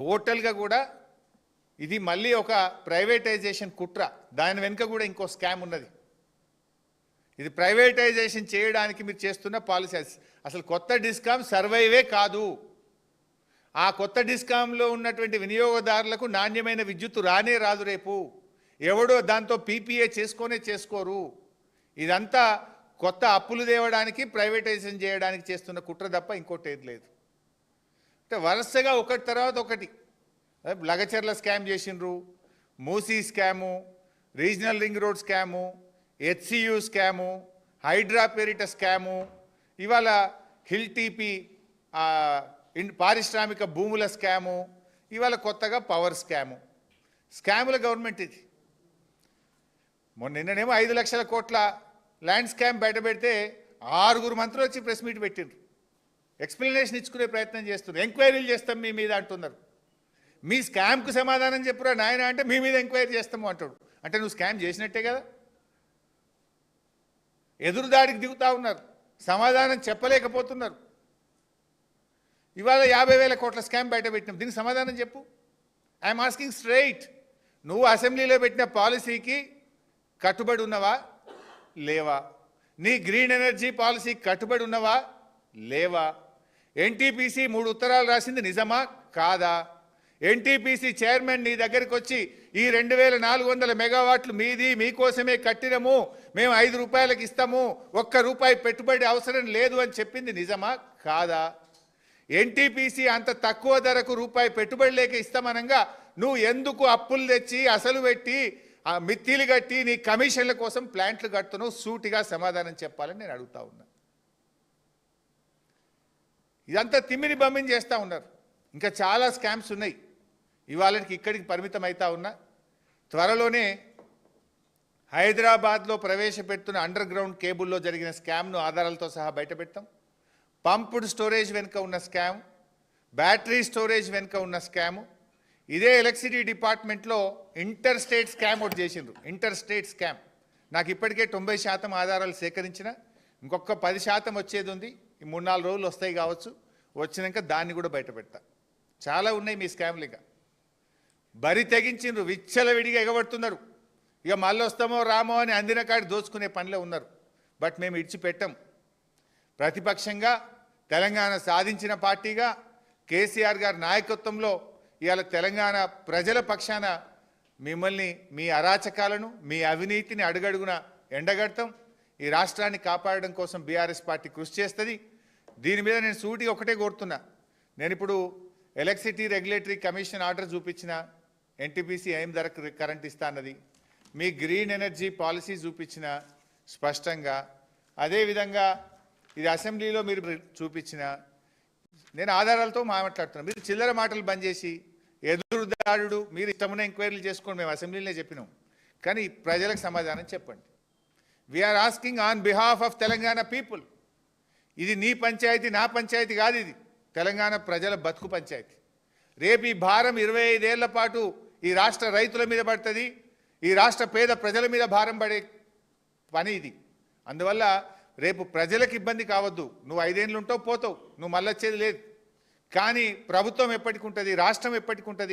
టోటల్గా కూడా ఇది మళ్ళీ ఒక ప్రైవేటైజేషన్ కుట్ర. దాని వెనుక కూడా ఇంకో స్కామ్ ఉన్నది. ఇది ప్రైవేటైజేషన్ చేయడానికి మీరు చేస్తున్న పాలసీ. అసలు కొత్త డిస్కామ్ సర్వైవే కాదు. ఆ కొత్త డిస్కామ్లో ఉన్నటువంటి వినియోగదారులకు నాణ్యమైన విద్యుత్తు రానే రాదు. రేపు ఎవడో దాంతో పీపీఏ చేసుకోరు. ఇదంతా కొత్త అప్పులు తేవడానికి, ప్రైవేటైజేషన్ చేయడానికి చేస్తున్న కుట్ర తప్ప ఇంకోటి ఏది లేదు. అంటే వరుసగా ఒకటి తర్వాత ఒకటి లగచర్ల స్కామ్ చేసిండ్రు, Musi scam, regional ring road scam, HCU scam, HYDRAA పేరిట స్కాము, ఇవాళ హిల్ టీపీ పారిశ్రామిక భూముల స్కాము, ఇవాళ కొత్తగా పవర్ స్కాము. స్కాముల గవర్నమెంట్ ఇది. నిన్ననేమో 5 లక్షల కోట్ల ల్యాండ్ స్కామ్ బయటపెడితే 6 మంత్రులు వచ్చి ప్రెస్ మీట్ పెట్టిండ్రు. ఎక్స్ప్లెనేషన్ ఇచ్చుకునే ప్రయత్నం చేస్తున్నారు. ఎంక్వైరీలు చేస్తాం మీ మీద అంటున్నారు. మీ స్కామ్కు సమాధానం చెప్పురా నాయన అంటే మీ మీద ఎంక్వైరీ చేస్తాము అంటాడు. అంటే నువ్వు స్కామ్ చేసినట్టే కదా. ఎదురుదాడికి దిగుతూ ఉన్నారు, సమాధానం చెప్పలేకపోతున్నారు. ఇవాళ 50,000 కోట్ల స్కామ్ బయట పెట్టినాం. దీనికి సమాధానం చెప్పు. I'm asking straight. నువ్వు అసెంబ్లీలో పెట్టిన పాలసీకి కట్టుబడి ఉన్నవా లేవా? నీ గ్రీన్ ఎనర్జీ పాలసీకి కట్టుబడి ఉన్నవా లేవా? ఎన్టీపీసీ 3 ఉత్తరాలు రాసింది నిజమా కాదా? ఎన్టీపీసీ చైర్మన్ నీ దగ్గరికి వచ్చి ఈ 2400 మెగావాట్లు మీది, మీకోసమే కట్టినము, మేము 5 రూపాయలకు ఇస్తాము, ₹1 పెట్టుబడి అవసరం లేదు అని చెప్పింది నిజమా కాదా? ఎన్టీపీసీ అంత తక్కువ ధరకు రూపాయి పెట్టుబడి లేక ఇస్తామనంగా నువ్వు ఎందుకు అప్పులు తెచ్చి అసలు పెట్టి మిత్తిలు కట్టి నీ కమిషన్ల కోసం ప్లాంట్లు కడుతున్నావు? సూటిగా సమాధానం చెప్పాలని నేను అడుగుతా ఉన్నా. ఇదంతా తిమ్మిని బమ్మిని చేస్తూ ఉన్నారు. ఇంకా చాలా స్కామ్స్ ఉన్నాయి. ఇవాళకి ఇక్కడికి పరిమితం అవుతా ఉన్నా. త్వరలోనే హైదరాబాద్లో ప్రవేశపెడుతున్న అండర్ గ్రౌండ్ కేబుల్లో జరిగిన స్కామ్ను ఆధారాలతో సహా బయటపెడతాం. పంప్డ్ స్టోరేజ్ వెనుక ఉన్న స్కామ్, బ్యాటరీ స్టోరేజ్ వెనుక ఉన్న స్కాము, ఇదే ఎలక్ట్రిసిటీ డిపార్ట్మెంట్లో ఇంటర్ స్టేట్ స్కామ్ ఒకటి చేసిండ్రు. ఇంటర్ స్టేట్ స్కామ్ నాకు ఇప్పటికే 90% ఆధారాలు సేకరించిన, ఇంకొక 10% వచ్చేది ఉంది. ఈ 3-4 రోజులు వస్తాయి కావచ్చు. వచ్చినాక దాన్ని కూడా బయట పెడతా. చాలా ఉన్నాయి మీ స్కామ్లు. ఇక బరి తెగించిండ్రు, విచ్చలవిడిగా ఎగబడుతున్నారు. ఇక మళ్ళీ వస్తామో రామో అని అందిన కాడి దోచుకునే పనిలో ఉన్నారు. బట్ మేము ఇడిచిపెట్టాం. ప్రతిపక్షంగా తెలంగాణ సాధించిన పార్టీగా కేసీఆర్ గారి నాయకత్వంలో ఇవాళ తెలంగాణ ప్రజల పక్షాన మిమ్మల్ని, మీ అరాచకాలను, మీ అవినీతిని అడుగడుగున ఎండగడతాం. ఈ రాష్ట్రాన్ని కాపాడడం కోసం బీఆర్ఎస్ పార్టీ కృషి చేస్తుంది. దీని మీద నేను సూటిగా ఒకటే కోరుతున్నా. నేను ఇప్పుడు ఎలక్ట్రిసిటీ రెగ్యులేటరీ కమిషన్ ఆర్డర్ చూపించిన, ఎన్టీపీసీ ఏం ధర కరెంట్ ఇస్తా అన్నది, మీ గ్రీన్ ఎనర్జీ పాలసీ చూపించిన స్పష్టంగా, అదేవిధంగా ఇది అసెంబ్లీలో మీరు చూపించిన, నేను ఆధారాలతో మాట్లాడుతున్నాను. మీరు చిల్లర మాటలు బంద్ చేసి ఎదురుదాడు మీరు ఇష్టమైన ఎంక్వైరీలు చేసుకోండి, మేము అసెంబ్లీలో చెప్పినాం. కానీ ప్రజలకు సమాధానం చెప్పండి. We're asking on behalf of Telangana people. ఇది నీ పంచాయతీ, నా పంచాయతీ కాదు. ఇది తెలంగాణ ప్రజల బతుకు పంచాయతీ. రేపు ఈ భారం 25 ఏళ్ల పాటు ఈ రాష్ట్ర రైతుల మీద పడుతుంది. ఈ రాష్ట్ర పేద ప్రజల మీద భారం పడే పని ఇది. అందువల్ల రేపు ప్రజలకు ఇబ్బంది కావద్దు. నువ్వు 5 ఏళ్ళు ఉంటావు, పోతావు, నువ్వు మళ్ళీ వచ్చేది లేదు. కానీ ప్రభుత్వం ఎప్పటికి ఉంటుంది, రాష్ట్రం ఎప్పటికి ఉంటుంది.